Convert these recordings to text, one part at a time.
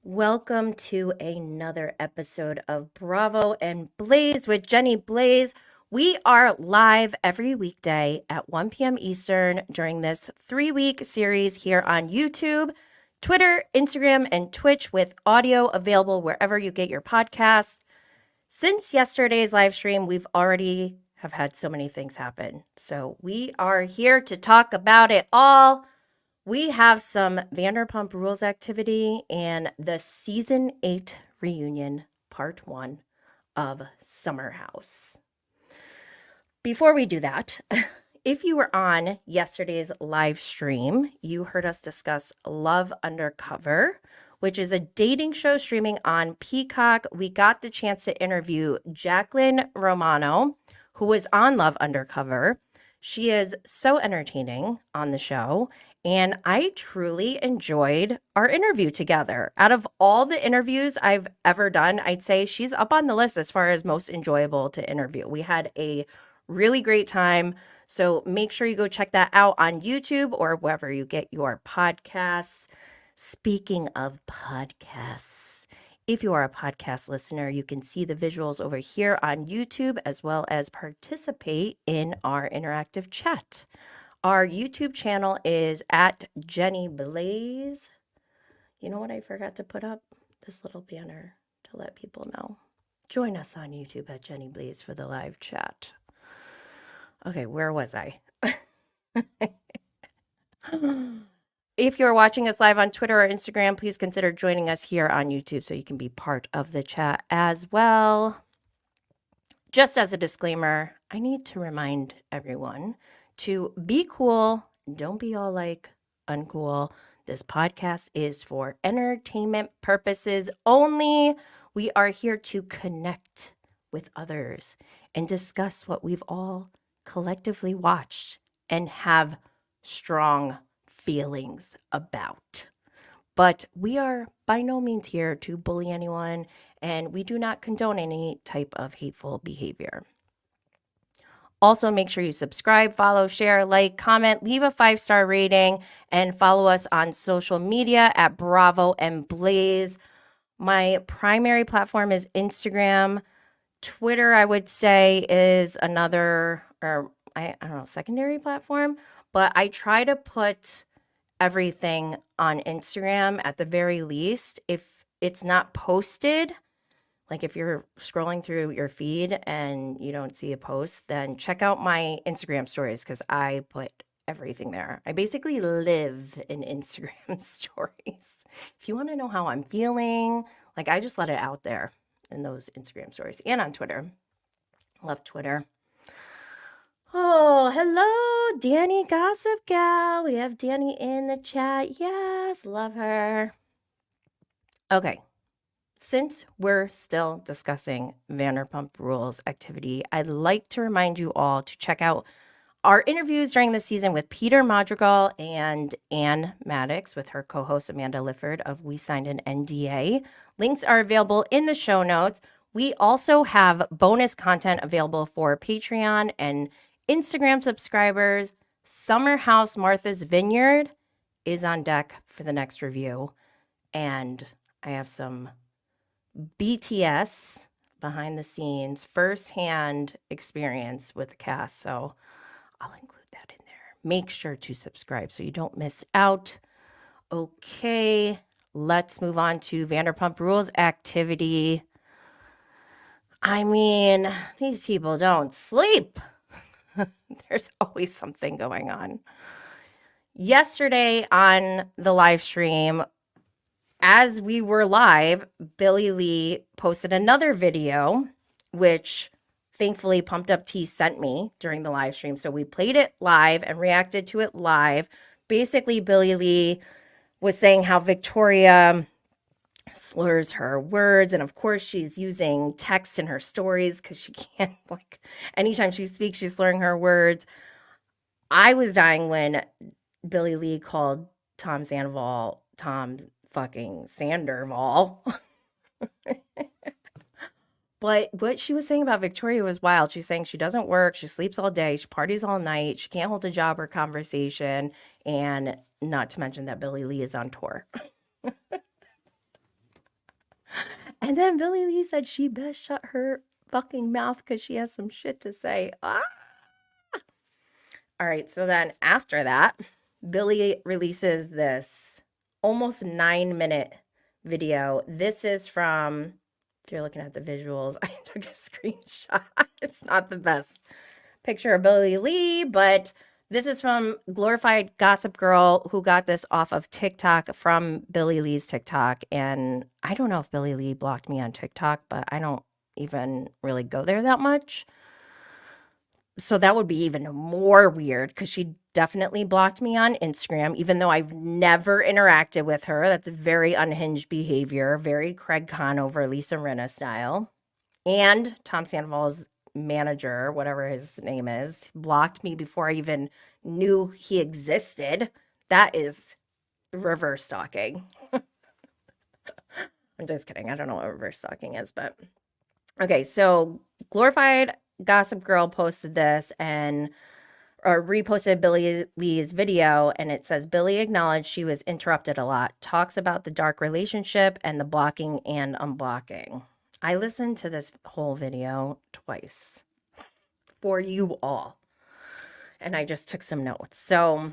Welcome to another episode of Bravo and Blaze with Jenny Blaze. We are live every weekday at 1 p.m. Eastern during this 3-week series here on YouTube, Twitter, Instagram, and Twitch with audio available wherever you get your podcast. Since yesterday's live stream, we've already have had so many things happen. So we are here to talk about it all. We have some Vanderpump Rules activity and the Season 8 reunion, Part 1 of Summer House. Before we do that, if you were on yesterday's live stream, you heard us discuss Love Undercover, which is a dating show streaming on Peacock. We got the chance to interview Jacqueline Romano, who was on Love Undercover. She is so entertaining on the show. And I truly enjoyed our interview together. Out of all the interviews I've ever done, I'd say she's up on the list as far as most enjoyable to interview. We had a really great time. So make sure you go check that out on YouTube or wherever you get your podcasts. Speaking of podcasts, if you are a podcast listener, you can see the visuals over here on YouTube as well as participate in our interactive chat. Our YouTube channel is at Jenny Blaze. You know what I forgot to put up? This little banner to let people know. Join us on YouTube at Jenny Blaze for the live chat. Okay, where was I? If you're watching us live on Twitter or Instagram, please consider joining us here on YouTube so you can be part of the chat as well. Just as a disclaimer, I need to remind everyone to be cool. Don't be all like uncool. This podcast is for entertainment purposes only. We are here to connect with others and discuss what we've all collectively watched and have strong feelings about. But we are by no means here to bully anyone, and we do not condone any type of hateful behavior. Also, make sure you subscribe, follow, share, like, comment, leave a 5-star rating, and follow us on social media at Bravo and Blaze. My primary platform is Instagram. Twitter, I would say, is another, or I don't know, secondary platform. But I try to put everything on Instagram at the very least. If it's not posted, like if you're scrolling through your feed and you don't see a post, then check out my Instagram stories because I put everything there. I basically live in Instagram stories. If you want to know how I'm feeling, like I just let it out there in those Instagram stories and on Twitter. Love Twitter. Oh, hello, Danny Gossip Gal. We have Danny in the chat. Yes, love her. Okay. Since we're still discussing Vanderpump Rules activity, I'd like to remind you all to check out our interviews during the season with Peter Madrigal and Ann Maddox with her co-host Amanda Lifford of We Signed an NDA. Links are available in the show notes. We also have bonus content available for Patreon and Instagram subscribers. Summer House Martha's Vineyard is on deck for the next review. And I have some BTS behind the scenes firsthand experience with the cast, so I'll include that in there. Make sure to subscribe so you don't miss out. Okay, let's move on to Vanderpump Rules activity. I mean, these people don't sleep. There's always something going on. Yesterday on the live stream, as we were live, Billie Lee posted another video, which thankfully Pumped Up Tea sent me during the live stream. So we played it live and reacted to it live. Basically, Billie Lee was saying how Victoria slurs her words. And of course, she's using text in her stories because she can't, like, anytime she speaks, she's slurring her words. I was dying when Billie Lee called Tom Sandoval Tom fucking Sandoval. But what she was saying about Victoria was wild. She's saying she doesn't work, she sleeps all day, she parties all night, she can't hold a job or conversation, and not to mention that Billie Lee is on tour. And then Billie Lee said she best shut her fucking mouth because she has some shit to say. Ah! All right, so then after that, Billie releases this almost 9-minute video. This is from, if you're looking at the visuals, I took a screenshot. It's not the best picture of Billie Lee, but this is from Glorified Gossip Girl, who got this off of TikTok from Billie Lee's TikTok. And I don't know if Billie Lee blocked me on TikTok, but I don't even really go there that much. So that would be even more weird because she definitely blocked me on Instagram, even though I've never interacted with her. That's very unhinged behavior, very Craig Conover, Lisa Rinna style. And Tom Sandoval's manager, whatever his name is, blocked me before I even knew he existed. That is reverse stalking. I'm just kidding. I don't know what reverse stalking is, but okay. So Glorified Gossip Girl posted this or reposted Billie Lee's video, and it says Billie acknowledged she was interrupted a lot, talks about the dark relationship and the blocking and unblocking. I listened to this whole video twice for you all, and I just took some notes. So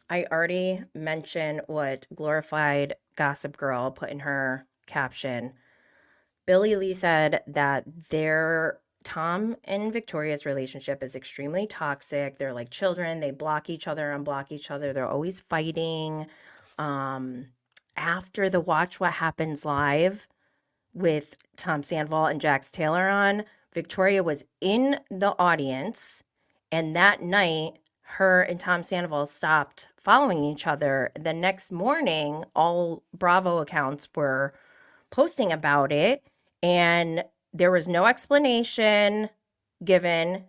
I already mentioned what Glorified Gossip Girl put in her caption. Billie Lee said that Tom and Victoria's relationship is extremely toxic. They're like children. They block each other, unblock each other. They're always fighting. After the Watch What Happens Live with Tom Sandoval and Jax Taylor on, Victoria was in the audience, and that night, her and Tom Sandoval stopped following each other. The next morning, all Bravo accounts were posting about it, and there was no explanation given.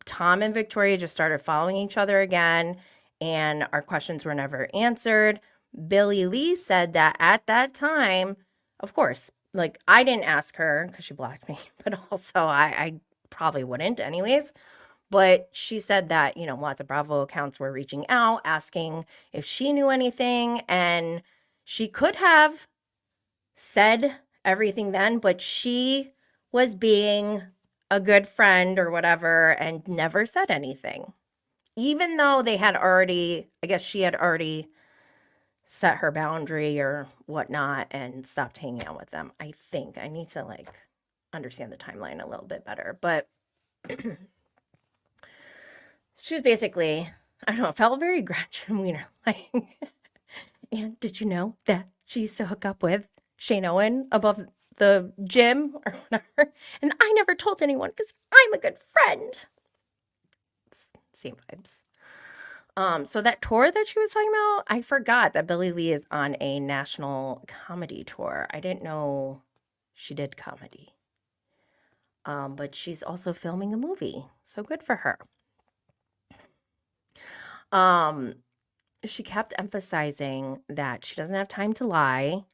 Tom and Victoria just started following each other again, and our questions were never answered. Billie Lee said that at that time, of course, like I didn't ask her because she blocked me, but also I probably wouldn't anyways. But she said that, lots of Bravo accounts were reaching out, asking if she knew anything, and she could have said everything then, but she was being a good friend or whatever and never said anything. Even though they had already, I guess she had already set her boundary or whatnot and stopped hanging out with them. I think I need to understand the timeline a little bit better. But she was basically, I don't know, felt very Gretchen Wiener like. And did you know that she used to hook up with Shane Owen above the gym or whatever? And I never told anyone because I'm a good friend. Same vibes. So that tour that she was talking about, I forgot that Billie Lee is on a national comedy tour. I didn't know she did comedy. But she's also filming a movie, so good for her. She kept emphasizing that she doesn't have time to lie,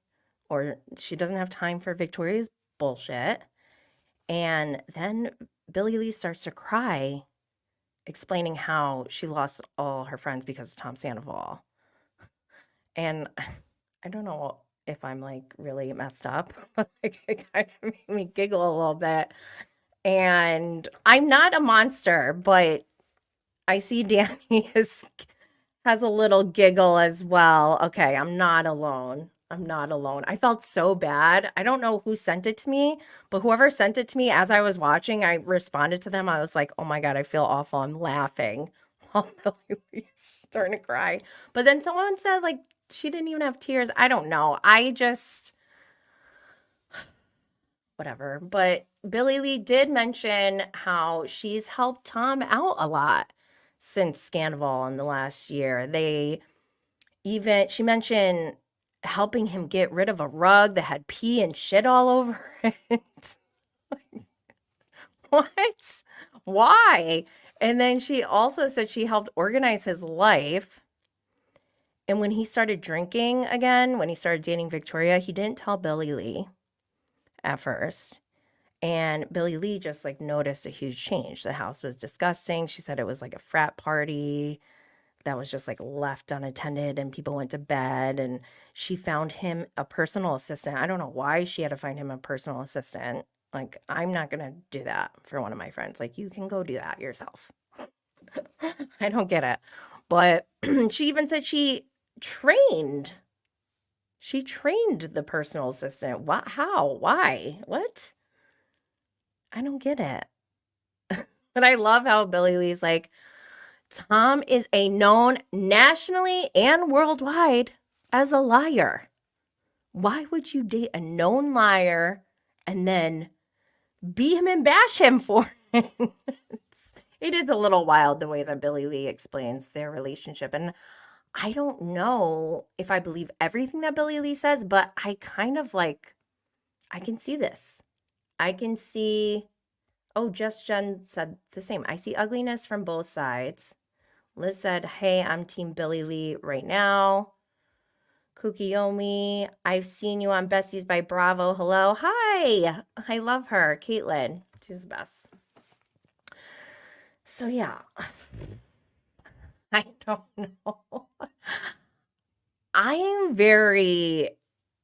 or she doesn't have time for Victoria's bullshit. And then Billie Lee starts to cry, explaining how she lost all her friends because of Tom Sandoval. And I don't know if I'm really messed up, but it kind of made me giggle a little bit. And I'm not a monster, but I see Danny has a little giggle as well. Okay, I'm not alone. I felt so bad. I don't know who sent it to me, but whoever sent it to me as I was watching, I responded to them. I was like, oh my God, I feel awful. I'm laughing while Billie Lee's starting to cry. But then someone said she didn't even have tears. I don't know. I just, whatever. But Billie Lee did mention how she's helped Tom out a lot since Scandal in the last year. She mentioned helping him get rid of a rug that had pee and shit all over it. What? Why? And then she also said she helped organize his life. And when he started drinking again, when he started dating Victoria, he didn't tell Billie Lee at first. And Billie Lee just noticed a huge change. The house was disgusting. She said it was like a frat party, that was just like left unattended and people went to bed, and she found him a personal assistant. I don't know why she had to find him a personal assistant. Like, I'm not going to do that for one of my friends. Like, you can go do that yourself. I don't get it. But she even said trained. She trained the personal assistant. What? How? Why? What? I don't get it. But I love how Billy Lee's like, Tom is a known nationally and worldwide as a liar. Why would you date a known liar and then beat him and bash him for it? It is a little wild the way that Billy Lee explains their relationship. And I don't know if I believe everything that Billy Lee says, but I kind of like, I can see this. I can see, oh, Just Jen said the same. I see ugliness from both sides. Liz said, hey, I'm Team Billy Lee right now. Kukiyomi, I've seen you on Besties by Bravo. Hello. Hi. I love her. Caitlin. She's the best. So, yeah. I don't know. I am very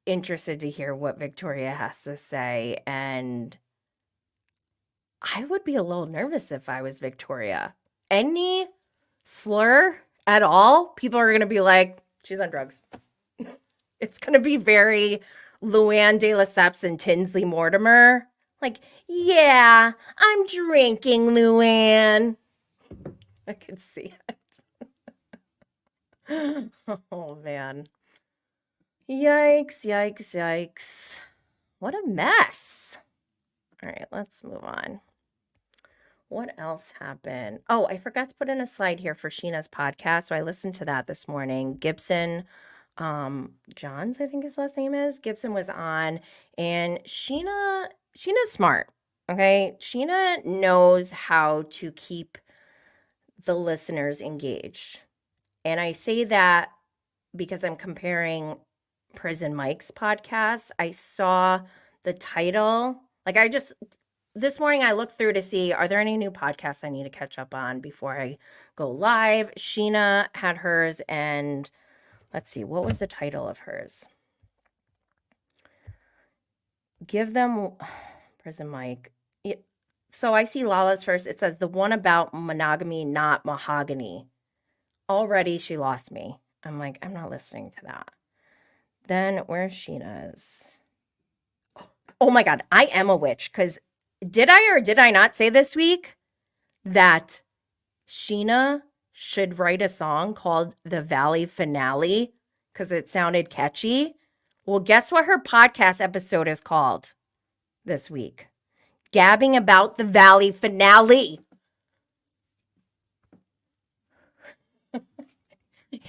interested to hear what Victoria has to say. And I would be a little nervous if I was Victoria. Any slur at all, people are going to be like, she's on drugs. It's going to be very Luann de Lesseps and Tinsley Mortimer. Like, yeah, I'm drinking, Luann. I could see it. Oh, man. Yikes, yikes, yikes. What a mess. All right, let's move on. What else happened? Oh, I forgot to put in a slide here for Sheena's podcast. So I listened to that this morning. Gibson, Johns, I think his last name is. Gibson was on, and Sheena's smart. Okay. Sheena knows how to keep the listeners engaged. And I say that because I'm comparing Prison Mike's podcast. I saw the title. Like, this morning I looked through to see, are there any new podcasts I need to catch up on before I go live? Sheena had hers, and let's see, what was the title of hers? Give them Prison Mike. So I see Lala's first. It says the one about monogamy, not mahogany. Already she lost me. I'm like, I'm not listening to that. Then where's Sheena's? Oh my God, I am a witch. Because did I or did I not say this week that Sheena should write a song called The Valley Finale because it sounded catchy? Well, guess what her podcast episode is called this week? Gabbing About the Valley Finale.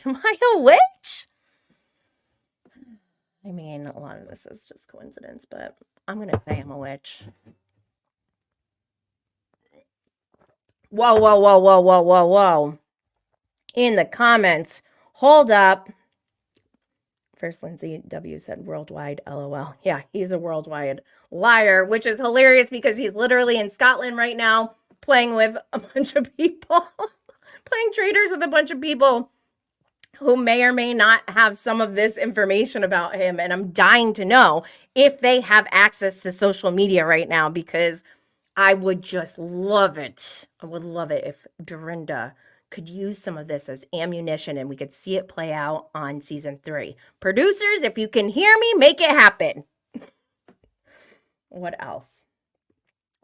Am I a witch? I mean, a lot of this is just coincidence, but I'm going to say I'm a witch. Whoa, whoa, whoa, whoa, whoa, whoa, whoa. In the comments, hold up. First, Lindsay W. said worldwide, LOL. Yeah, he's a worldwide liar, which is hilarious because he's literally in Scotland right now playing with a bunch of people, playing traders with a bunch of people who may or may not have some of this information about him. And I'm dying to know if they have access to social media right now, because I would just love it. I would love it if Dorinda could use some of this as ammunition and we could see it play out on season 3. Producers, if you can hear me, make it happen. What else?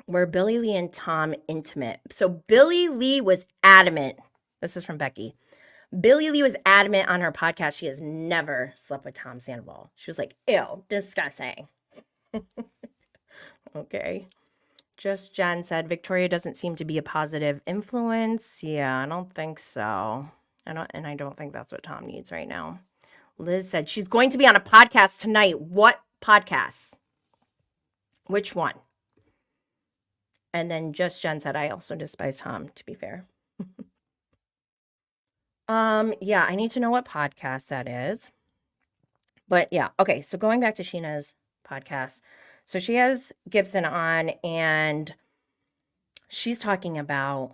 Were Billy Lee and Tom intimate? So Billy Lee was adamant. This is from Becky. Billy Lee was adamant on her podcast she has never slept with Tom Sandoval. She was like, ew, disgusting. Okay. Just Jen said, Victoria doesn't seem to be a positive influence. Yeah, I don't think so. I don't think that's what Tom needs right now. Liz said she's going to be on a podcast tonight. What podcast? Which one? And then Just Jen said, I also despise Tom, to be fair. Yeah, I need to know what podcast that is. But yeah, okay, so going back to Sheena's podcast. So she has Gibson on, and she's talking about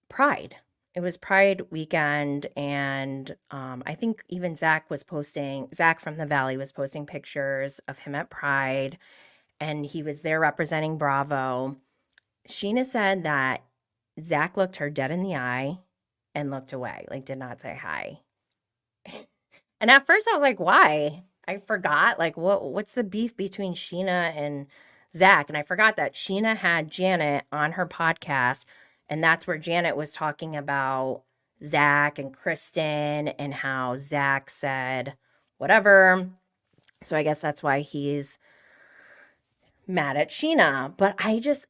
pride it was Pride weekend, and I think even Zach from the Valley was posting pictures of him at Pride, and he was there representing Bravo. Sheena said that Zach looked her dead in the eye and looked away, like did not say hi. And at first I was like, why? I forgot, like, what's the beef between Sheena and Zach? And I forgot that Sheena had Janet on her podcast, and that's where Janet was talking about Zach and Kristen and how Zach said whatever. So I guess that's why he's mad at Sheena. But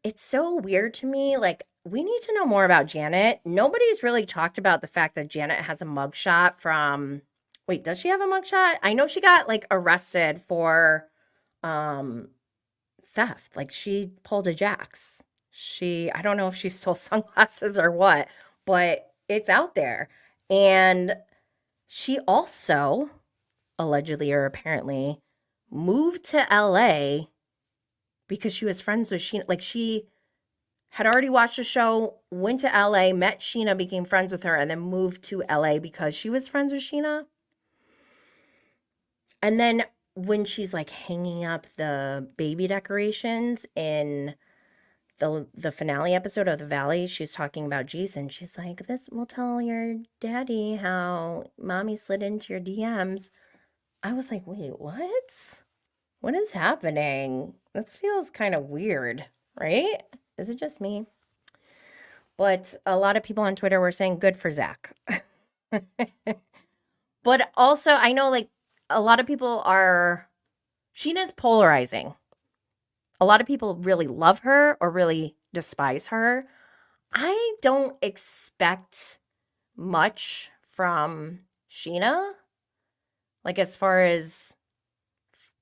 it's so weird to me. Like, we need to know more about Janet. Nobody's really talked about the fact that Janet has a mugshot from, wait, does she have a mugshot? I know she got like arrested for theft. Like, she pulled a Jax. I don't know if she stole sunglasses or what, but it's out there. And she also allegedly or apparently moved to LA because she was friends with Sheena. Like, she had already watched the show, went to LA, met Sheena, became friends with her, and then moved to LA because she was friends with Sheena. And then when she's like hanging up the baby decorations in the finale episode of The Valley, she's talking about Jason. She's like, this will tell your daddy how mommy slid into your DMs. I was like, wait, what? What is happening? This feels kind of weird, right? Is it just me? But a lot of people on Twitter were saying good for Zach. But also, I know like a lot of people Sheena's polarizing. A lot of people really love her or really despise her. I don't expect much from Sheena, like as far as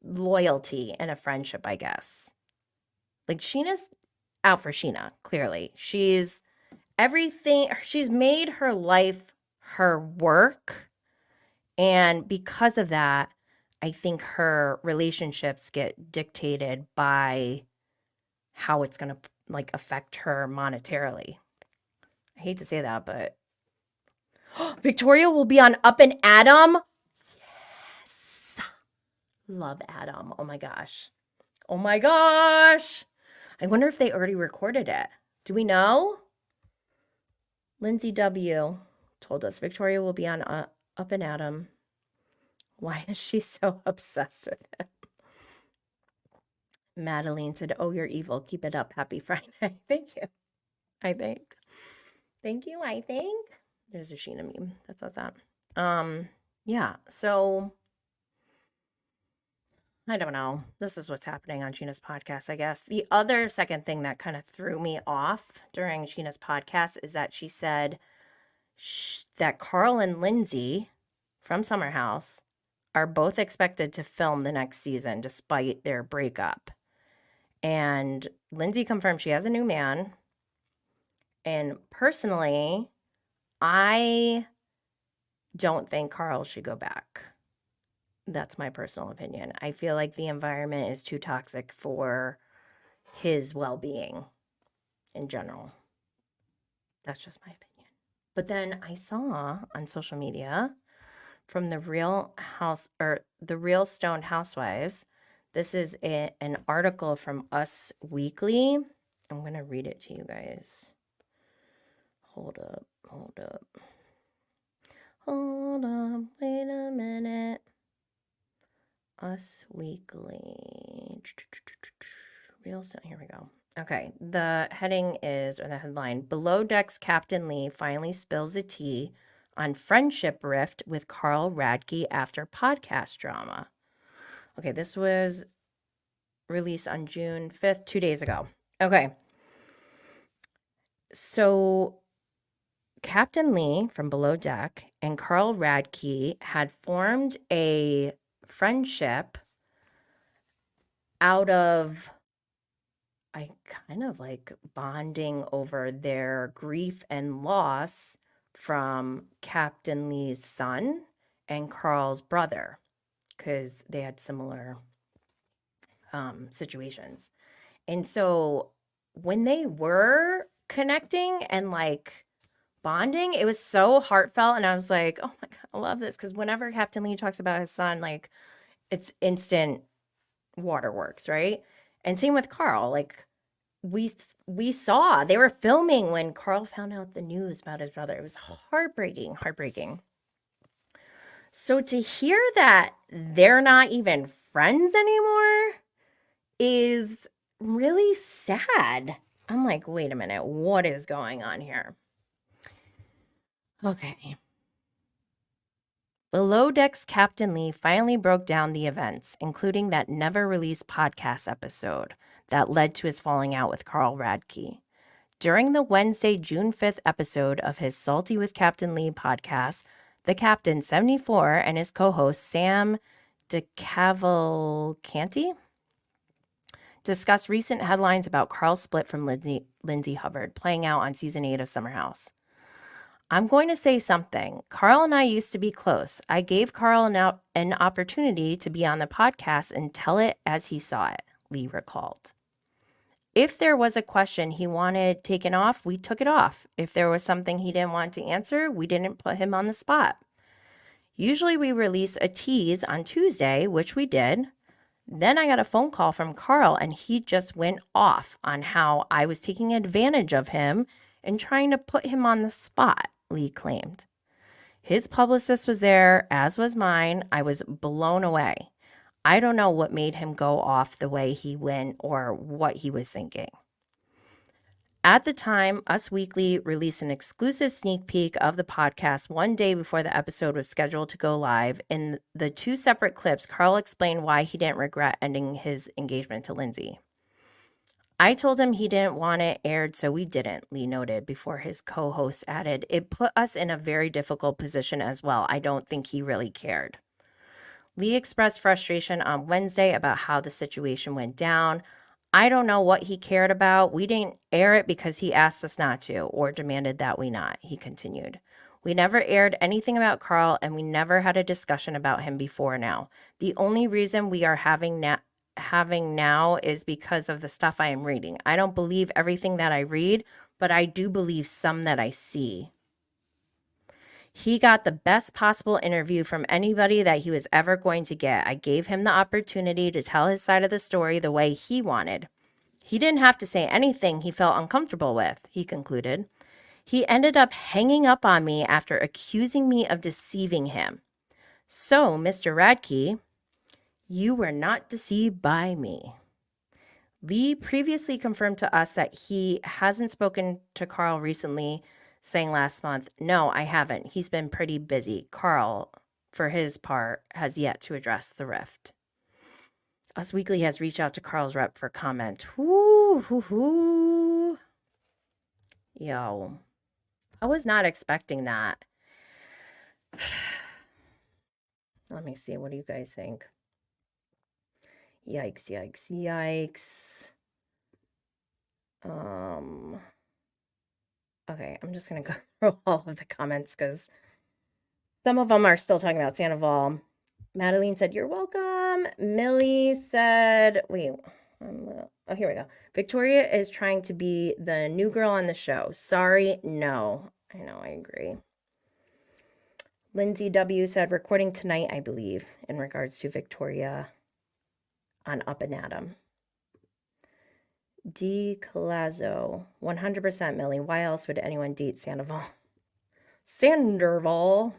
loyalty and a friendship, I guess. Like, Sheena's out for Sheena, clearly. She's made her life her work. And because of that, I think her relationships get dictated by how it's going to like affect her monetarily. I hate to say that, but Victoria will be on Up and Adam. Yes. Love Adam. Oh my gosh. Oh my gosh. I wonder if they already recorded it. Do we know? Lindsay W. told us Victoria will be on Up and Adam. Why is she so obsessed with him? Madeline said, oh, you're evil. Keep it up. Happy Friday. Thank you. I think. Thank you, I think. There's a Sheena meme. That's what's that. Yeah, so I don't know. This is what's happening on Sheena's podcast, I guess. The other second thing that kind of threw me off during Sheena's podcast is that she said that Carl and Lindsay from Summer House are both expected to film the next season despite their breakup. And Lindsay confirmed she has a new man. And personally, I don't think Carl should go back. That's my personal opinion. I feel like the environment is too toxic for his well-being in general. That's just my opinion. But then I saw on social media from the Real Stoned Housewives. This is an article from Us Weekly. I'm going to read it to you guys. Hold up. Wait a minute. Us Weekly. Real Stone. Here we go. Okay. The heading is, or the headline, Below Deck's Captain Lee finally spills the tea on friendship rift with Carl Radke after podcast drama. Okay, this was released on June 5th, 2 days ago. Okay. So Captain Lee from Below Deck and Carl Radke had formed a friendship out of, I kind of like bonding over their grief and loss from Captain Lee's son and Carl's brother, because they had similar situations. And so when they were connecting and like bonding. It was so heartfelt, and I was like, oh my God, I love this. Because whenever Captain Lee talks about his son, like, it's instant waterworks, right? And same with Carl. Like, we saw they were filming when Carl found out the news about his brother. It was heartbreaking, heartbreaking. So to hear that they're not even friends anymore is really sad. I'm like, wait a minute, what is going on here? Okay. Below Deck's Captain Lee finally broke down the events, including that never-released podcast episode that led to his falling out with Carl Radke. During the Wednesday, June 5th episode of his Salty with Captain Lee podcast, the Captain 74 and his co-host Sam DeCavalcanti discussed recent headlines about Carl's split from Lindsay Hubbard, playing out on season 8 of Summer House. I'm going to say something. Carl and I used to be close. I gave Carl an opportunity to be on the podcast and tell it as he saw it, Lee recalled. If there was a question he wanted taken off, we took it off. If there was something he didn't want to answer, we didn't put him on the spot. Usually we release a tease on Tuesday, which we did. Then I got a phone call from Carl, and he just went off on how I was taking advantage of him and trying to put him on the spot, Lee claimed. His publicist was there, as was mine. I was blown away. I don't know what made him go off the way he went or what he was thinking. At the time, Us Weekly released an exclusive sneak peek of the podcast one day before the episode was scheduled to go live. In the 2 separate clips, Carl explained why he didn't regret ending his engagement to Lindsay. I told him he didn't want it aired, so we didn't, Lee noted before his co-host added, it put us in a very difficult position as well. I don't think he really cared. Lee expressed frustration on Wednesday about how the situation went down. I don't know what he cared about. We didn't air it because he asked us not to or demanded that we not, he continued. We never aired anything about Carl, and we never had a discussion about him before now. The only reason we are having now is because of the stuff I am reading. I don't believe everything that I read, but I do believe some that I see. He got the best possible interview from anybody that he was ever going to get. I gave him the opportunity to tell his side of the story the way he wanted. He didn't have to say anything he felt uncomfortable with, he concluded. He ended up hanging up on me after accusing me of deceiving him. So, Mr. Radke, you were not deceived by me. Lee previously confirmed to us that he hasn't spoken to Carl recently, saying last month, no, I haven't. He's been pretty busy. Carl, for his part, has yet to address the rift. Us Weekly has reached out to Carl's rep for comment. Yo, I was not expecting that. Let me see. What do you guys think? Yikes, yikes, yikes. Okay, I'm just going to go through all of the comments because some of them are still talking about Sandoval. Madeline said, you're welcome. Millie said, wait, oh, here we go. Victoria is trying to be the new girl on the show. Sorry, no. I know, I agree. Lindsay W. said, recording tonight, I believe, in regards to Victoria on Up and Adam. D. Colazzo, 100% Millie. Why else would anyone date Sandoval? Sandoval.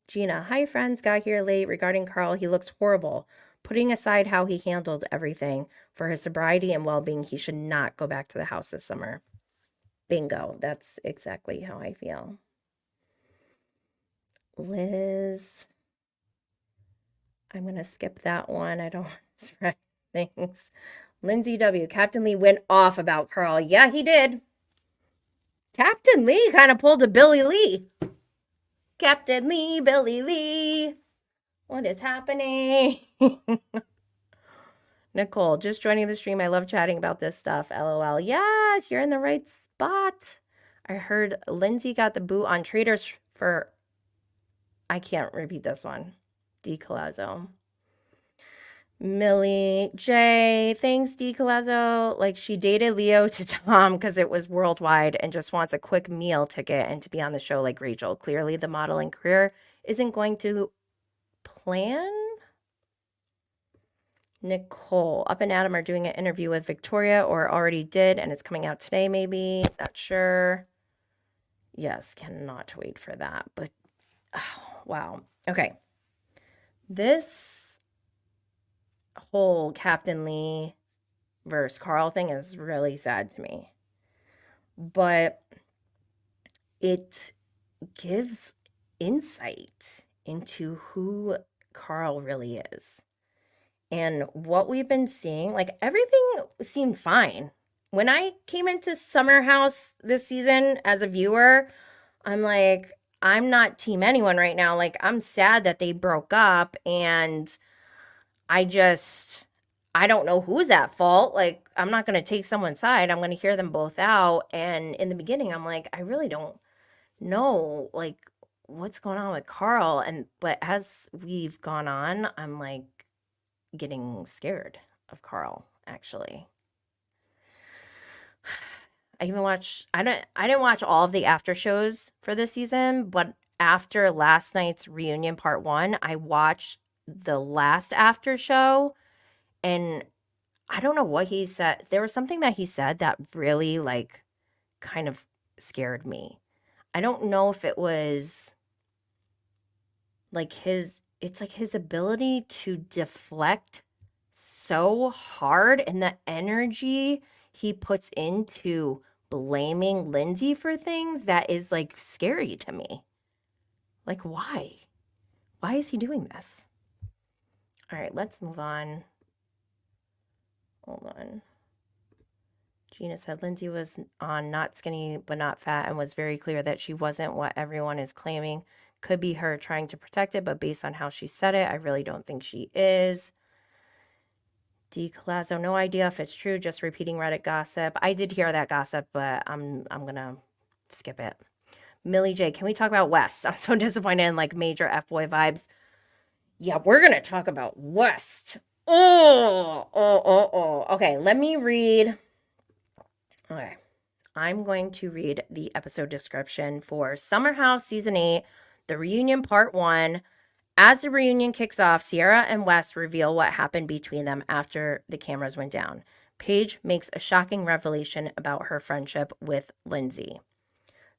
Gina, hi friends, got here late. Regarding Carl, he looks horrible. Putting aside how he handled everything, for his sobriety and well-being, he should not go back to the house this summer. Bingo. That's exactly how I feel. Liz. I'm going to skip that one. I don't want to spread things. Lindsay W. Captain Lee went off about Carl. Yeah, he did. Captain Lee kind of pulled a Billy Lee. Captain Lee, Billy Lee. What is happening? Nicole, just joining the stream. I love chatting about this stuff. LOL. Yes, you're in the right spot. I heard Lindsay got the boot on Traders for... I can't repeat this one. D. Colazzo. Millie J, thanks, D. Colazzo. Like, she dated Leo to Tom because it was worldwide and just wants a quick meal ticket and to be on the show like Rachel. Clearly, the modeling career isn't going to plan. Nicole, Up and Adam are doing an interview with Victoria or already did, and it's coming out today, maybe. Not sure. Yes, cannot wait for that. But, oh, wow. Okay. This whole Captain Lee versus Carl thing is really sad to me. But it gives insight into who Carl really is. And what we've been seeing, like everything seemed fine. When I came into Summer House this season as a viewer, I'm like, I'm not team anyone right now. Like, I'm sad that they broke up, and I don't know who's at fault. Like, I'm not going to take someone's side. I'm going to hear them both out. And in the beginning, I'm like, I really don't know, like, what's going on with Carl. But as we've gone on, I'm like getting scared of Carl, actually. I didn't watch all of the after shows for this season, but after last night's reunion part 1, I watched the last after show, and I don't know what he said. There was something that he said that really like kind of scared me. I don't know if it was like it's like his ability to deflect so hard, and the energy he puts into blaming Lindsay for things that is like scary to me. Like, why? Why is he doing this? All right, let's move on. Hold on. Gina said Lindsay was on Not Skinny But Not Fat and was very clear that she wasn't what everyone is claiming. Could be her trying to protect it, but based on how she said it, I really don't think she is. D. Colazzo, no idea if it's true, just repeating Reddit gossip. I did hear that gossip, but I'm gonna skip it. Millie J, can we talk about West? I'm so disappointed in like major F-boy vibes. Yeah, we're gonna talk about West. Okay, let me read. Okay, I'm going to read the episode description for Summer House Season 8, the reunion part 1. As the reunion kicks off, Sierra and Wes reveal what happened between them after the cameras went down. Paige makes a shocking revelation about her friendship with Lindsay.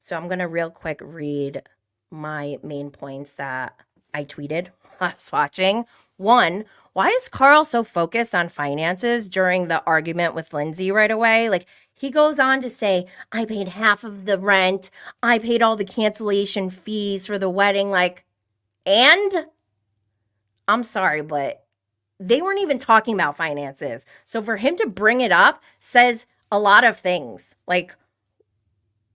So I'm going to real quick read my main points that I tweeted while I was watching. 1, why is Carl so focused on finances during the argument with Lindsay right away? Like, he goes on to say, I paid half of the rent. I paid all the cancellation fees for the wedding. Like, and I'm sorry, but they weren't even talking about finances. So for him to bring it up says a lot of things. Like,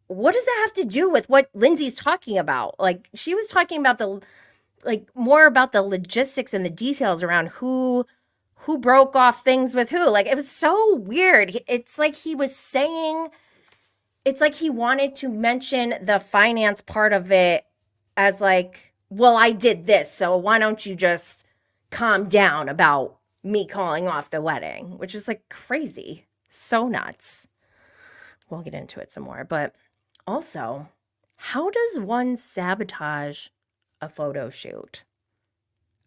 what does that have to do with what Lindsay's talking about? Like, she was talking about more about the logistics and the details around who broke off things with who. Like, it was so weird. It's like he wanted to mention the finance part of it as like, well, I did this, so why don't you just calm down about me calling off the wedding, which is like crazy. So nuts. We'll get into it some more. But also, how does one sabotage a photo shoot?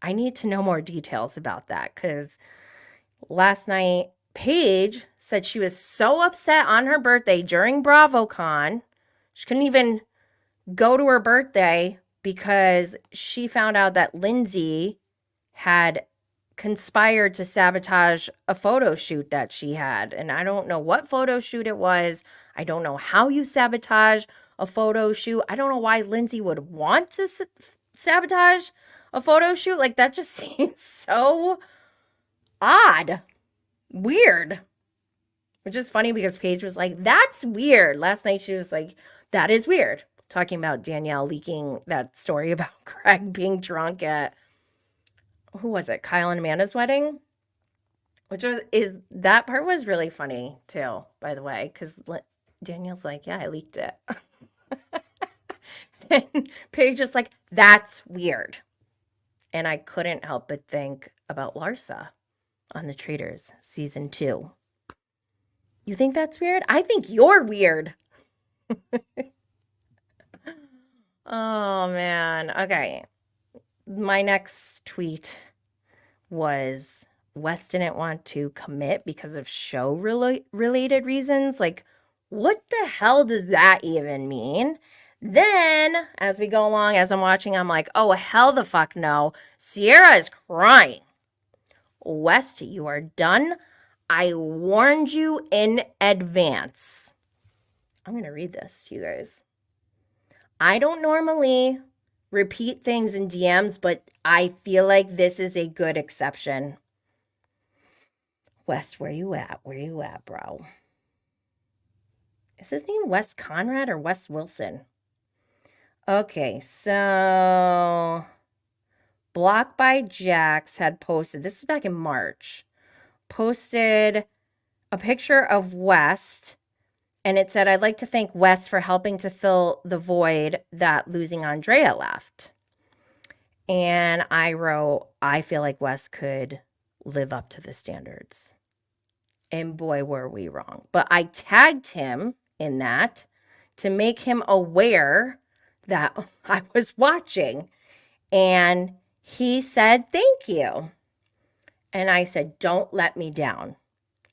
I need to know more details about that, because last night, Paige said she was so upset on her birthday during BravoCon. She couldn't even go to her birthday because she found out that Lindsay had conspired to sabotage a photo shoot that she had. And I don't know what photo shoot it was. I don't know how you sabotage a photo shoot. I don't know why Lindsay would want to sabotage a photo shoot. Like, that just seems so odd. Weird. Which is funny because Paige was like, that's weird. Last night she was like, that is weird. Talking about Danielle leaking that story about Craig being drunk at, who was it, Kyle and Amanda's wedding? That part was really funny too, by the way, because Danielle's like, yeah, I leaked it. And Paige is like, that's weird. And I couldn't help but think about Larsa. on The Traitors, season 2. You think that's weird? I think you're weird. Oh, man. Okay. My next tweet was Wes didn't want to commit because of show related reasons. Like, what the hell does that even mean? Then, as we go along, as I'm watching, I'm like, oh, hell the fuck no. Sierra is crying. West, you are done. I warned you in advance. I'm going to read this to you guys. I don't normally repeat things in DMs, but I feel like this is a good exception. West, where you at? Where you at, bro? Is his name Wes Conrad or Wes Wilson? Okay, so Block by Jax had posted, this is back in March, posted a picture of West, and it said, I'd like to thank West for helping to fill the void that losing Andrea left. And I wrote, I feel like West could live up to the standards. And boy, were we wrong. But I tagged him in that to make him aware that I was watching. And he said, thank you. And I said, don't let me down.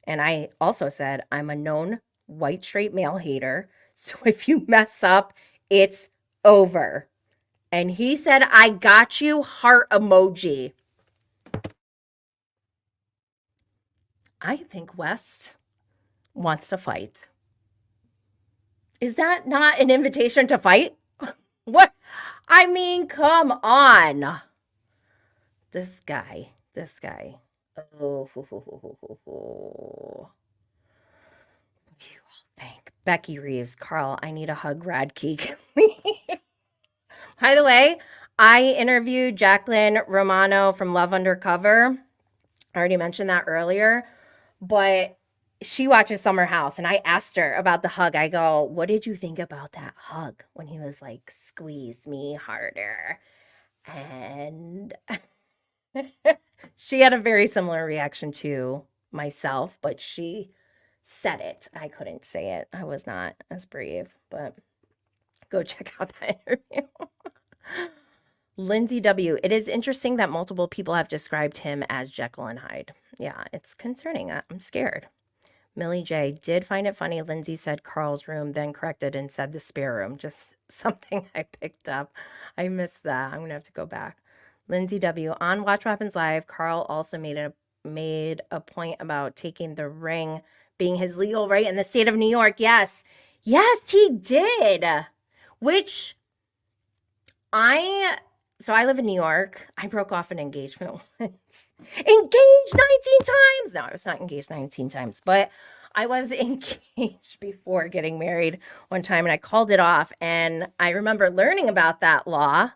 And I also said, I'm a known white straight male hater. So if you mess up, it's over. And he said, I got you, heart emoji. I think West wants to fight. Is that not an invitation to fight? What? I mean, come on. This guy. Oh. You all think. Becky Reeves, Carl, I need a hug, Radke. By the way, I interviewed Jacqueline Romano from Love Undercover. I already mentioned that earlier, but she watches Summer House, and I asked her about the hug. I go, what did you think about that hug when he was like, squeeze me harder? And she had a very similar reaction to myself, but she said it. I couldn't say it. I was not as brave, but go check out that interview. Lindsay W. It is interesting that multiple people have described him as Jekyll and Hyde. Yeah, it's concerning. I'm scared. Millie J. Did find it funny. Lindsay said Carl's room, then corrected and said the spare room. Just something I picked up. I missed that. I'm going to have to go back. Lindsay W. On Watch What Happens Live, Carl also made a point about taking the ring being his legal right in the state of New York. Yes, he did. Which so I live in New York. I broke off an engagement once. Engaged 19 times. No, I was not engaged 19 times, but I was engaged before getting married one time, and I called it off. And I remember learning about that law,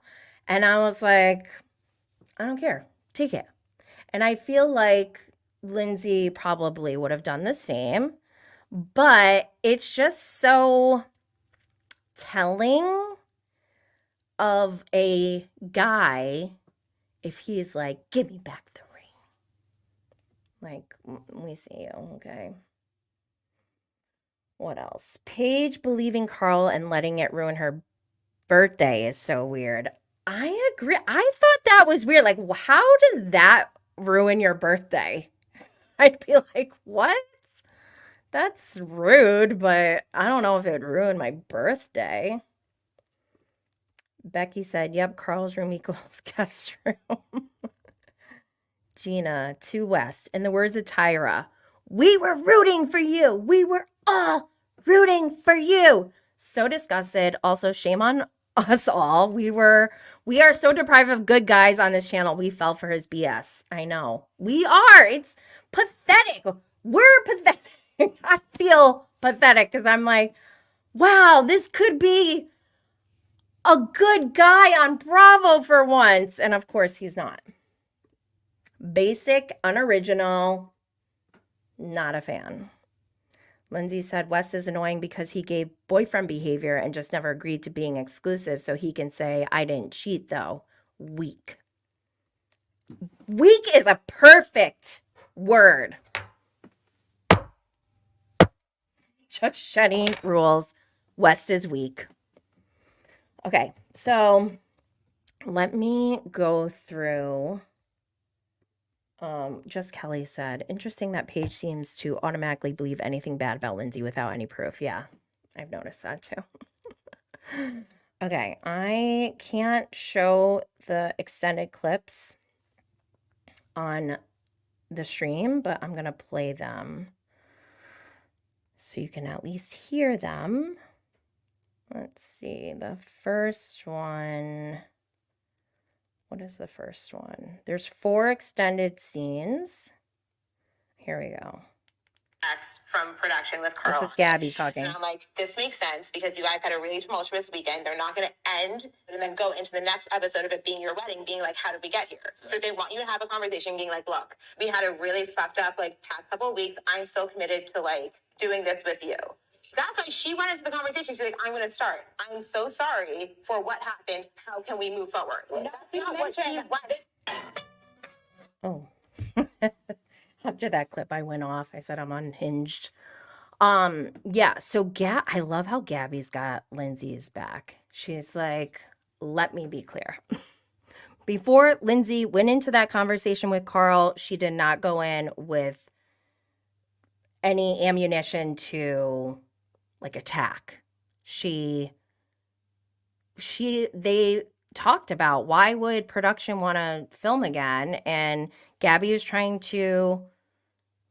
and I was like, I don't care. Take it. And I feel like Lindsay probably would have done the same, but it's just so telling of a guy if he's like, give me back the ring. Like, we see you, okay? What else? Paige believing Carl and letting it ruin her birthday is so weird. I agree. I thought that was weird. Like, how does that ruin your birthday? I'd be like, what? That's rude, but I don't know if it would ruin my birthday. Becky said, yep, Carl's room equals guest room. Gina, to West. In the words of Tyra, we were rooting for you. We were all rooting for you. So disgusted. Also, shame on us all. We are so deprived of good guys on this channel. We fell for his BS. I know. We are. It's pathetic. We're pathetic. I feel pathetic because I'm like, wow, this could be a good guy on Bravo for once. And of course, he's not. Basic, unoriginal, not a fan. Lindsay said Wes is annoying because he gave boyfriend behavior and just never agreed to being exclusive, so he can say, I didn't cheat though. Weak. Weak is a perfect Word. Judge Jenny rules. West is weak. Okay, so let me go through. Just Kelly said, interesting that Paige seems to automatically believe anything bad about Lindsay without any proof. Yeah, I've noticed that too. Okay, I can't show the extended clips on the stream, but I'm going to play them so you can at least hear them. Let's see, the first one. What is the first one? There's 4 extended scenes. Here we go. From production with Carl. This is Gabby talking. And I'm like, this makes sense because you guys had a really tumultuous weekend. They're not going to end and then go into the next episode of it being your wedding, being like, how did we get here? So they want you to have a conversation being like, look, we had a really fucked up past couple of weeks. I'm so committed to doing this with you. That's why she went into the conversation. She's like, I'm going to start. I'm so sorry for what happened. How can we move forward? That's not what she wants. Oh. After that clip, I went off. I said I'm unhinged. Yeah, so I love how Gabby's got Lindsay's back. She's like, let me be clear. Before Lindsay went into that conversation with Carl, she did not go in with any ammunition to attack. They talked about why would production want to film again, and Gabby was trying to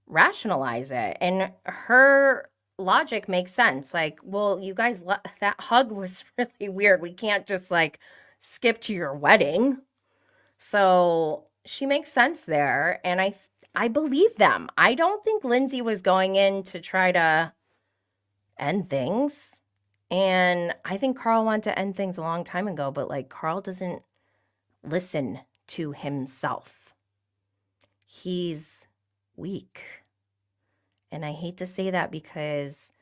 rationalize it, and her logic makes sense. Well, you guys, that hug was really weird. We can't just skip to your wedding. So she makes sense there, and I believe them. I don't think Lindsay was going in to try to end things, and I think Carl wanted to end things a long time ago, but Carl doesn't listen to himself. He's weak. And I hate to say that because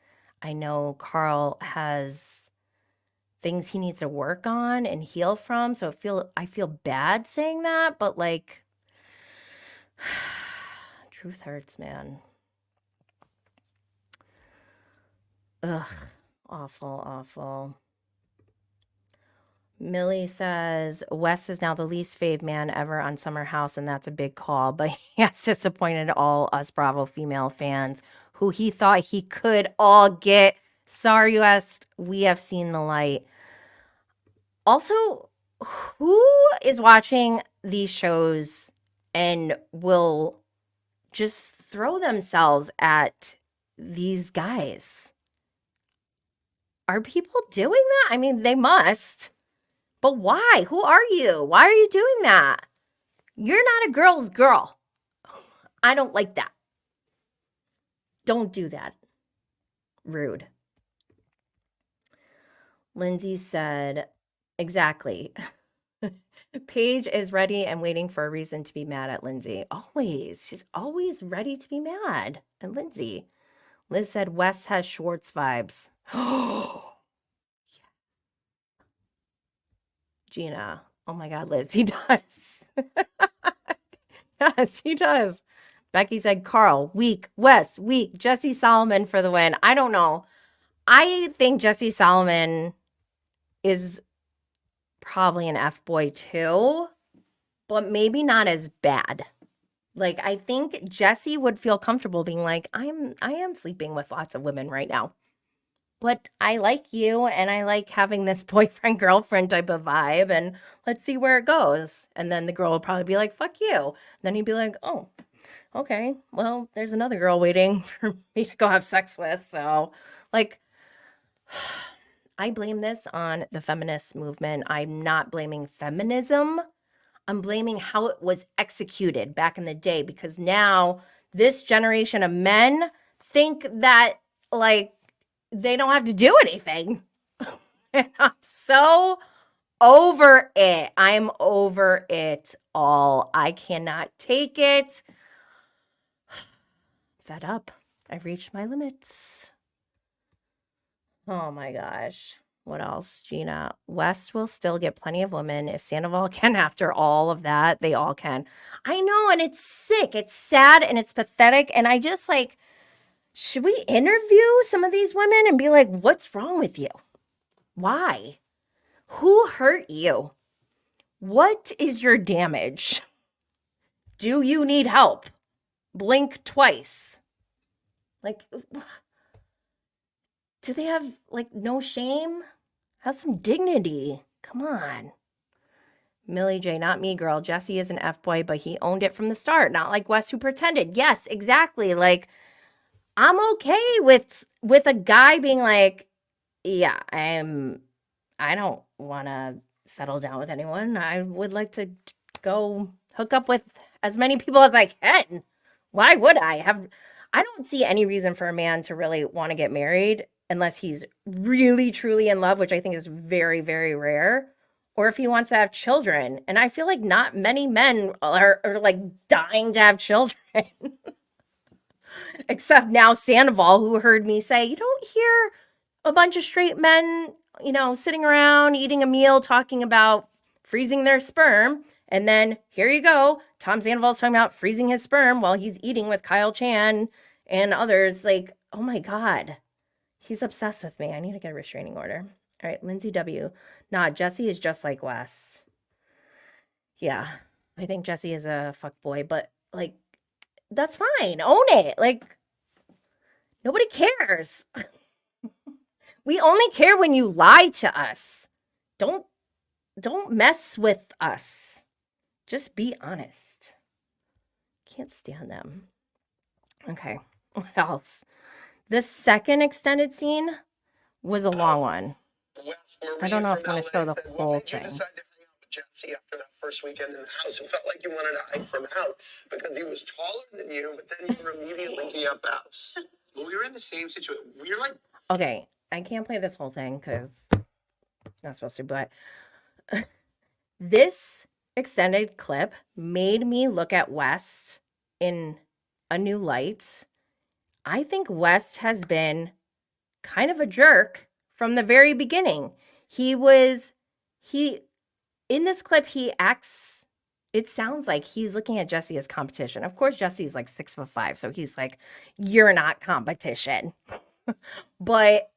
I know Carl has things he needs to work on and heal from. So I feel bad saying that, but truth hurts, man. Ugh, awful, awful. Millie says, Wes is now the least fave man ever on Summer House, and that's a big call, but he has disappointed all us Bravo female fans who he thought he could all get. Sorry, Wes, we have seen the light. Also, who is watching these shows and will just throw themselves at these guys? Are people doing that? I mean, they must. But why? Who are you? Why are you doing that? You're not a girl's girl. I don't like that. Don't do that. Rude. Lindsay said, exactly. Paige is ready and waiting for a reason to be mad at Lindsay. Always. She's always ready to be mad at Lindsay. Liz said, Wes has Schwartz vibes. Oh. Gina, oh my God, Liz, he does. Yes, he does. Becky said, Carl, weak. Wes, weak. Jesse Solomon for the win. I don't know. I think Jesse Solomon is probably an F-boy too, but maybe not as bad. I think Jesse would feel comfortable being like, I am sleeping with lots of women right now. But I like you, and I like having this boyfriend-girlfriend type of vibe, and let's see where it goes. And then the girl will probably be like, fuck you. And then he'd be like, oh, okay, well, there's another girl waiting for me to go have sex with. So, I blame this on the feminist movement. I'm not blaming feminism. I'm blaming how it was executed back in the day, because now this generation of men think that, they don't have to do anything. And I'm so over it. I'm over it all. I cannot take it. Fed up. I've reached my limits. Oh my gosh. What else, Gina? West will still get plenty of women if Sandoval can. After all of that, they all can. I know, and it's sick. It's sad and it's pathetic. And I just like, should we interview some of these women and be like, what's wrong with you? Why? Who hurt you? What is your damage? Do you need help? Blink twice. Like, do they have like no shame? Have some dignity. Come on. Millie J, not me, girl. Jesse is an F-boy, but he owned it from the start. Not like Wes, who pretended. Yes, exactly. Like, I'm okay with a guy being like, yeah, I don't want to settle down with anyone. I would like to go hook up with as many people as I can. Why would I don't see any reason for a man to really want to get married unless he's really truly in love, which I think is very, very rare, or if he wants to have children. And I feel like not many men are like dying to have children. Except now Sandoval, who heard me say, you don't hear a bunch of straight men, sitting around eating a meal talking about freezing their sperm. And then here you go, Tom Sandoval's talking about freezing his sperm while he's eating with Kyle Chan and others. Like, oh my God, he's obsessed with me. I need to get a restraining order. All right, Lindsay W. Nah, Jesse is just like Wes. Yeah, I think Jesse is a fuckboy, but like, that's fine. Own it. Like, nobody cares. We only care when you lie to us. Don't mess with us. Just be honest. Can't stand them. Okay, what else? The second extended scene was a long one. I don't know if I'm going to show the whole thing. Jesse after that first weekend in the house. It felt like you wanted to ice him out because he was taller than you, but then you were immediately gave up outs. Well, we were in the same situation. We were like, okay, I can't play this whole thing because not supposed to, but this extended clip made me look at West in a new light. I think West has been kind of a jerk from the very beginning. In this clip, he acts, it sounds like he's looking at Jesse as competition. Of course, Jesse's like 6'5", so he's like, you're not competition. But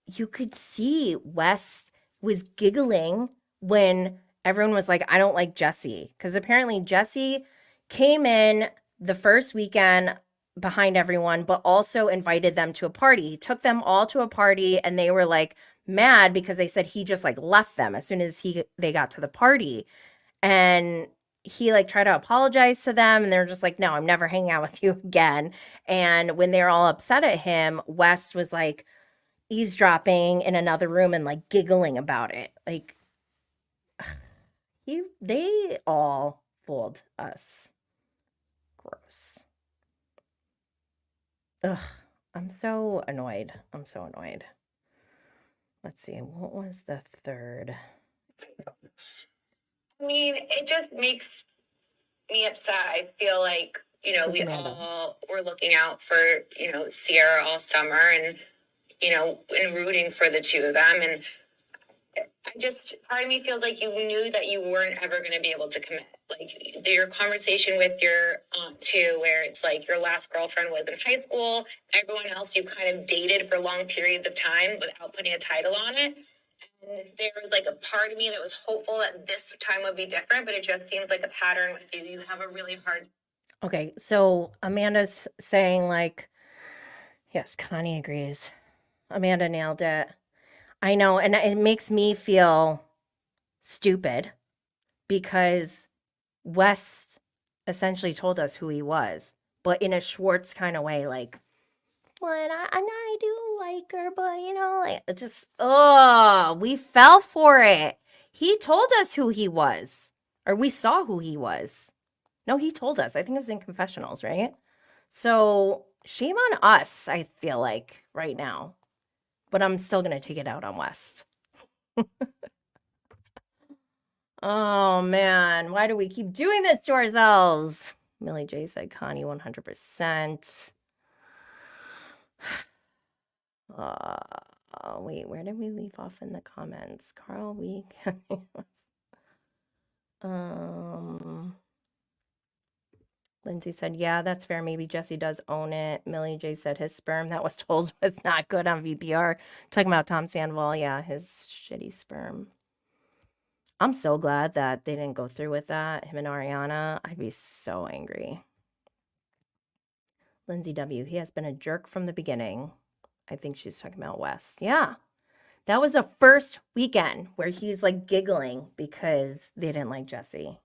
you could see West was giggling when everyone was like, I don't like Jesse. Because apparently Jesse came in the first weekend behind everyone, but also invited them to a party. He took them all to a party and they were like mad because they said he just like left them as soon as they got to the party. And he like tried to apologize to them and they're just like, no, I'm never hanging out with you again. And when they were all upset at him, Wes was like eavesdropping in another room and like giggling about it. Like they all fooled us. Gross. Ugh, I'm so annoyed. Let's see, what was the third? I mean, it just makes me upset. I feel like, we all were looking out for, Sierra all summer and, and rooting for the two of them. And part of me feels like you knew that you weren't ever going to be able to commit. Like your conversation with your aunt too, where it's like your last girlfriend was in high school, everyone else you kind of dated for long periods of time without putting a title on it. And there was like a part of me that was hopeful that this time would be different, but it just seems like a pattern with you. You have a really hard. Okay, so Amanda's saying like, yes, Connie agrees. Amanda nailed it. I know, and it makes me feel stupid because West essentially told us who he was, but in a Schwartz kind of way, like, what, I do like her, but, like, it just, we fell for it. He told us who he was, or we saw who he was. No, he told us. I think it was in confessionals, right? So shame on us, I feel like, right now. But I'm still going to take it out on West. Oh, man. Why do we keep doing this to ourselves? Millie J said Connie 100%. Oh, wait, where did we leave off in the comments? Carl, we Lindsay said, yeah, that's fair. Maybe Jesse does own it. Millie J said his sperm that was told was not good on VPR. Talking about Tom Sandoval, yeah, his shitty sperm. I'm so glad that they didn't go through with that, him and Ariana. I'd be so angry. Lindsay W., he has been a jerk from the beginning. I think she's talking about Wes. Yeah. That was the first weekend where he's like giggling because they didn't like Jesse.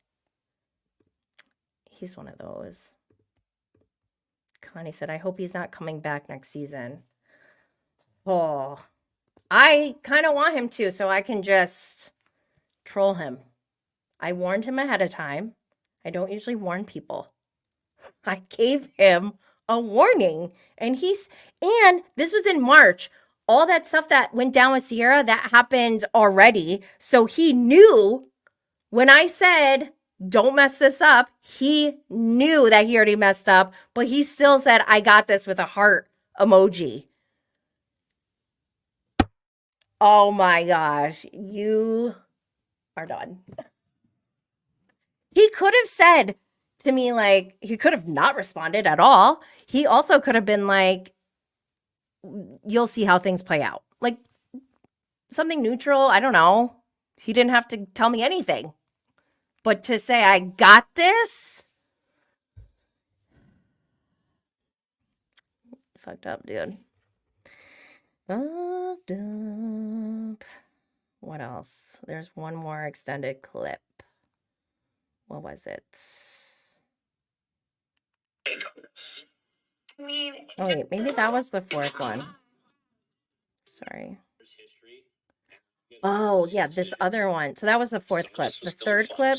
He's one of those. Connie said, I hope he's not coming back next season. Oh, I kind of want him to, so I can just troll him. I warned him ahead of time. I don't usually warn people. I gave him a warning, and this was in March. All that stuff that went down with Sierra, that happened already. So he knew when I said, don't mess this up, he knew that he already messed up, but he still said, I got this, with a heart emoji. Oh my gosh, you are done. He could have said to me, like, he could have not responded at all. He also could have been like, you'll see how things play out. Like, something neutral, I don't know. He didn't have to tell me anything. But to say, I got this? Fucked up, dude. Fucked up. What else? There's one more extended clip. What was it? Oh, wait, maybe that was the fourth one. Sorry. Oh, yeah, this other one. So that was the fourth clip. The third clip.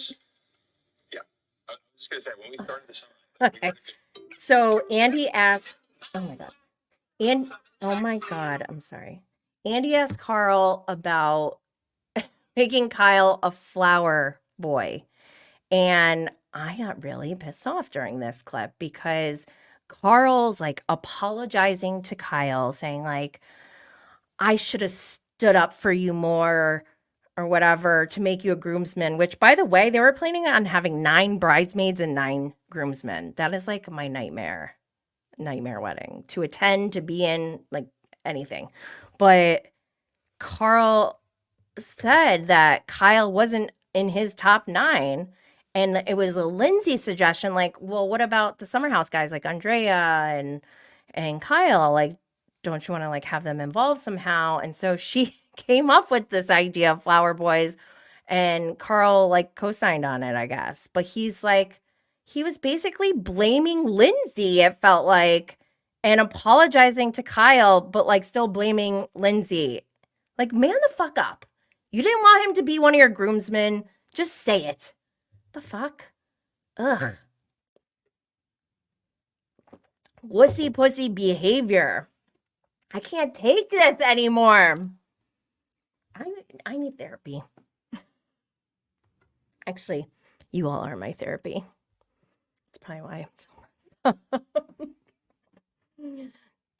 Yeah. I was just going to say, when we started the summer. Okay. So Andy asked, oh my God. Oh my God, I'm sorry. Andy asked Carl about making Kyle a flower boy. And I got really pissed off during this clip because Carl's like apologizing to Kyle, saying like, I should have stood up for you more or whatever to make you a groomsman, which, by the way, they were planning on having 9 bridesmaids and 9 groomsmen. That is like my nightmare wedding to attend, to be in, like anything. But Carl said that Kyle wasn't in his top 9. And it was a Lindsay suggestion, like, well, what about the Summer House guys like Andrea and Kyle? Like, don't you want to like have them involved somehow? And so she came up with this idea of flower boys, and Carl like co-signed on it, I guess. But he's like, he was basically blaming Lindsay, it felt like, and apologizing to Kyle, but like still blaming Lindsay. Like, man the fuck up. You didn't want him to be one of your groomsmen. Just say it. The fuck? Ugh. Wussy pussy behavior. I can't take this anymore. I need therapy. Actually, you all are my therapy. That's probably why I'm so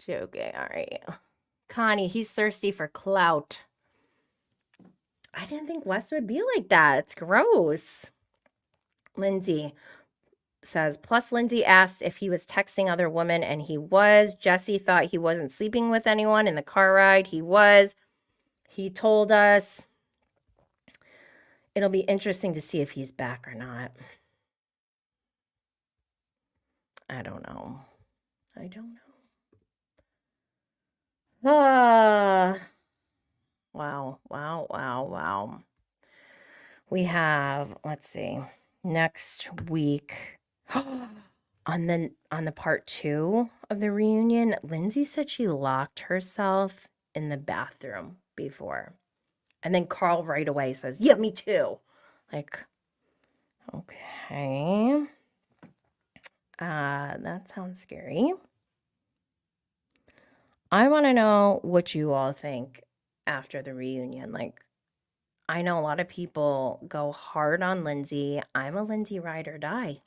joking. All right. Connie, he's thirsty for clout. I didn't think Wes would be like that. It's gross. Lindsay says, plus Lindsay asked if he was texting other women, and he was. Jesse thought he wasn't sleeping with anyone in the car ride. He was. He told us. It'll be interesting to see if he's back or not. I don't know. Wow. We have, let's see, next week on the part 2 of the reunion, Lindsay said she locked herself in the bathroom before. And then Carl right away says, yeah, me too. Like, okay. That sounds scary. I want to know what you all think after the reunion. Like, I know a lot of people go hard on Lindsay. I'm a Lindsay ride or die.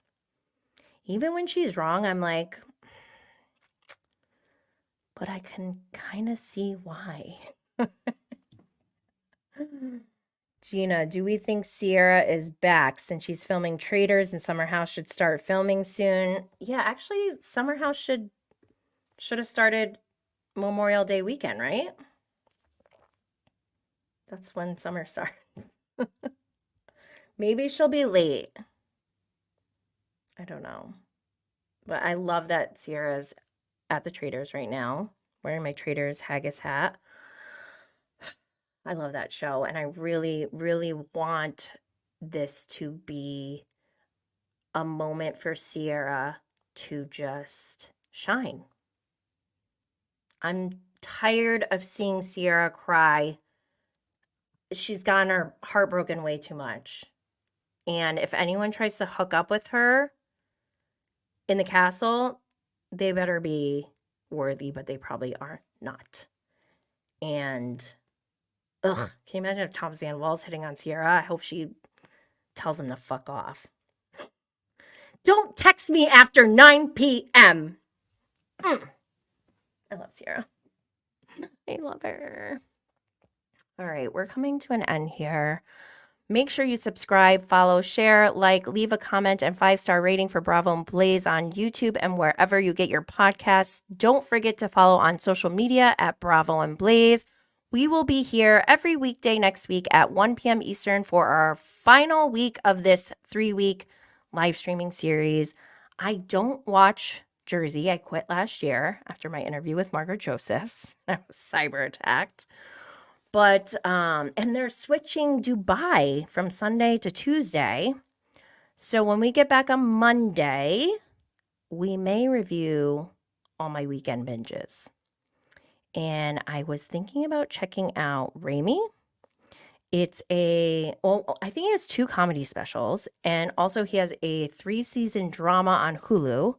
Even when she's wrong, I'm like, but I can kind of see why. Gina, do we think Sierra is back since she's filming Traders and Summer House should start filming soon? Yeah, actually, Summer House should have started Memorial Day weekend, right? That's when summer starts. Maybe she'll be late. I don't know. But I love that Sierra's at the Traders right now, wearing my Traders haggis hat. I love that show, and I really, really want this to be a moment for Sierra to just shine. I'm tired of seeing Sierra cry. She's gotten her heart broken way too much. And if anyone tries to hook up with her in the castle, they better be worthy, but they probably are not. And ugh, can you imagine if Tom Sandoval's hitting on Sierra? I hope she tells him to fuck off. Don't text me after 9 p.m. I love Sierra. I love her. All right, we're coming to an end here. Make sure you subscribe, follow, share, like, leave a comment, and 5-star rating for Bravo and Blaze on YouTube and wherever you get your podcasts. Don't forget to follow on social media at Bravo and Blaze. We will be here every weekday next week at 1 p.m. Eastern for our final week of this 3-week live streaming series. I don't watch Jersey. I quit last year after my interview with Margaret Josephs. I was cyber attacked. But, and they're switching Dubai from Sunday to Tuesday. So when we get back on Monday, we may review all my weekend binges. And I was thinking about checking out Raimi. It's I think he has 2 comedy specials. And also he has a 3-season drama on Hulu.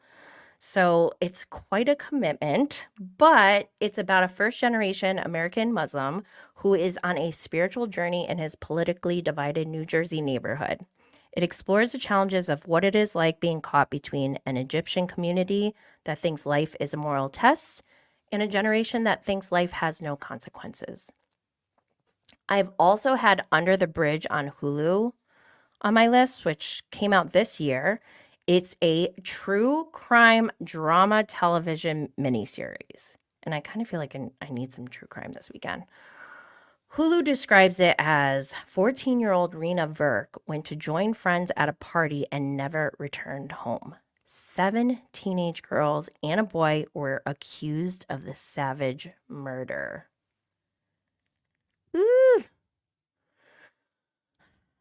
So it's quite a commitment, but it's about a first-generation American Muslim who is on a spiritual journey in his politically divided New Jersey neighborhood. It explores the challenges of what it is like being caught between an Egyptian community that thinks life is a moral test and a generation that thinks life has no consequences. I've also had Under the Bridge on Hulu on my list, which came out this year. It's a true crime drama television miniseries. And I kind of feel like I need some true crime this weekend. Hulu describes it as 14-year-old Rena Verk went to join friends at a party and never returned home. 7 teenage girls and a boy were accused of the savage murder. Ooh.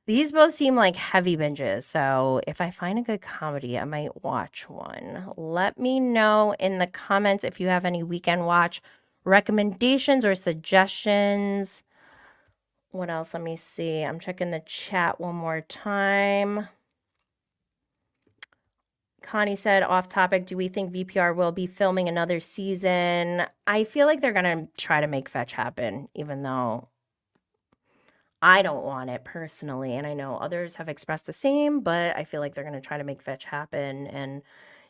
These both seem like heavy binges, so if I find a good comedy, I might watch one. Let me know in the comments if you have any weekend watch recommendations or suggestions. What else? Let me see. I'm checking the chat one more time. Connie said, off topic, do we think VPR will be filming another season? I feel like they're going to try to make fetch happen, even though I don't want it personally, and I know others have expressed the same, but I feel like they're going to try to make fetch happen. And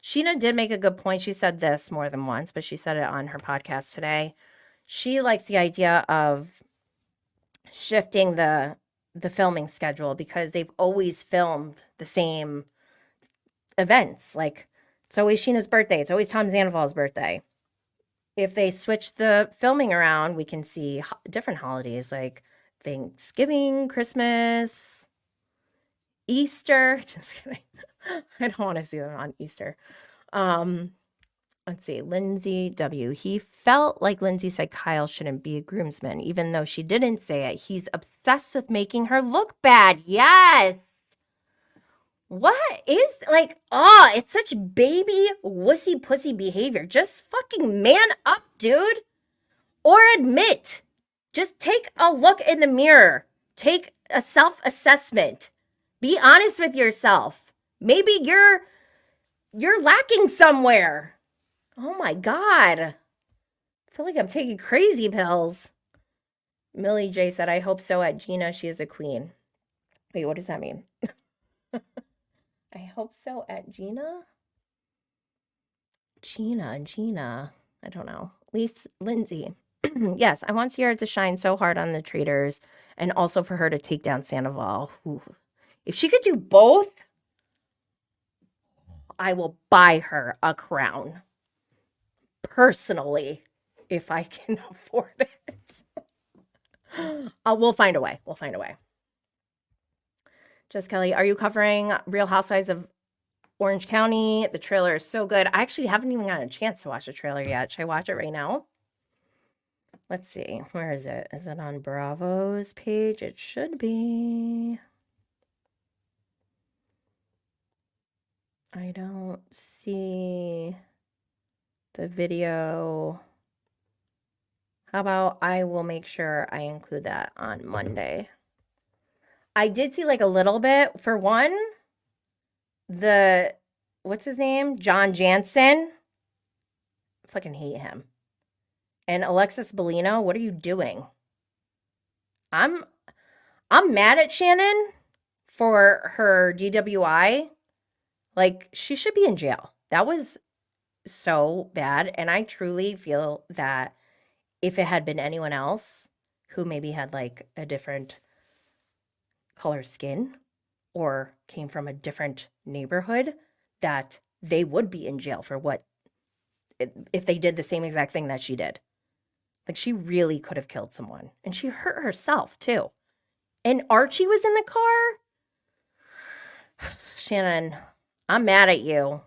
Sheena did make a good point. She said this more than once, but she said it on her podcast today. She likes the idea of shifting the filming schedule because they've always filmed the same events. Like, it's always Sheena's birthday. It's always Tom Sandoval's birthday. If they switch the filming around, we can see different holidays like Thanksgiving, Christmas, Easter. Just kidding. I don't want to see them on Easter. Let's see. Lindsay W. He felt like Lindsay said Kyle shouldn't be a groomsman, even though she didn't say it. He's obsessed with making her look bad. Yes. What is like, it's such baby wussy pussy behavior. Just fucking man up, dude. Or admit. Just take a look in the mirror. Take a self-assessment. Be honest with yourself. Maybe you're lacking somewhere. Oh my God. I feel like I'm taking crazy pills. Millie J said, I hope so at Gina. She is a queen. Wait, what does that mean? I hope so at Gina? Gina. I don't know. Lindsay. Yes, I want Sierra to shine so hard on the traders and also for her to take down Sandoval. Ooh. If she could do both, I will buy her a crown personally if I can afford it. We'll find a way. We'll find a way. Just Kelly, are you covering Real Housewives of Orange County? The trailer is so good. I actually haven't even gotten a chance to watch the trailer yet. Should I watch it right now? Let's see. Where is it? Is it on Bravo's page? It should be. I don't see the video. How about I will make sure I include that on Monday. I did see like a little bit. For one, what's his name? John Jansen. Fucking hate him. And Alexis Bellino, what are you doing? I'm mad at Shannon for her DWI. Like, she should be in jail. That was so bad. And I truly feel that if it had been anyone else who maybe had like a different color skin or came from a different neighborhood, that they would be in jail for what if they did the same exact thing that she did. Like, she really could have killed someone. And she hurt herself, too. And Archie was in the car? Shannon, I'm mad at you.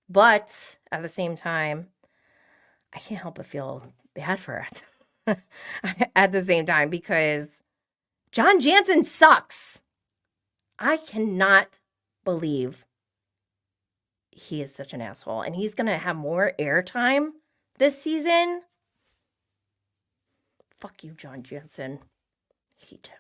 But at the same time, I can't help but feel bad for it. At the same time, because John Jansen sucks. I cannot believe he is such an asshole. And he's going to have more airtime this season. Fuck you, John Jansen. Hate him.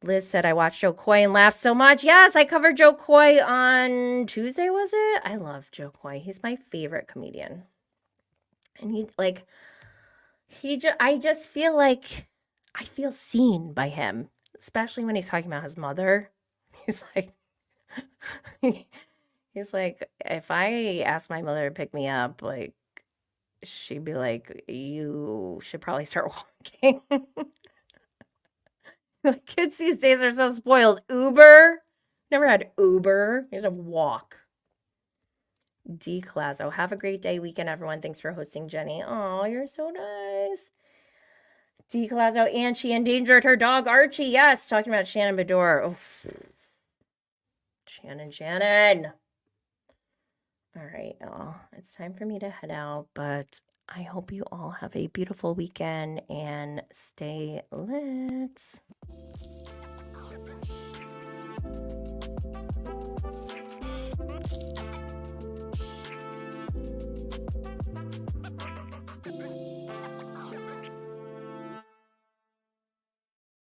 Liz said, I watched Joe Coy and laughed so much. Yes, I covered Joe Coy on Tuesday, was it? I love Joe Coy. He's my favorite comedian. And I just feel like I feel seen by him, especially when he's talking about his mother. He's like, if I asked my mother to pick me up, like, she'd be like, you should probably start walking. The kids these days are so spoiled. Uber? Never had Uber. You had to walk. D. Clazo. Have a great day, weekend, everyone. Thanks for hosting, Jenny. Oh, you're so nice. D. Clazo. And she endangered her dog, Archie. Yes, talking about Shannon Bedore. Oh. Shannon. All right, y'all. It's time for me to head out, but I hope you all have a beautiful weekend and stay lit.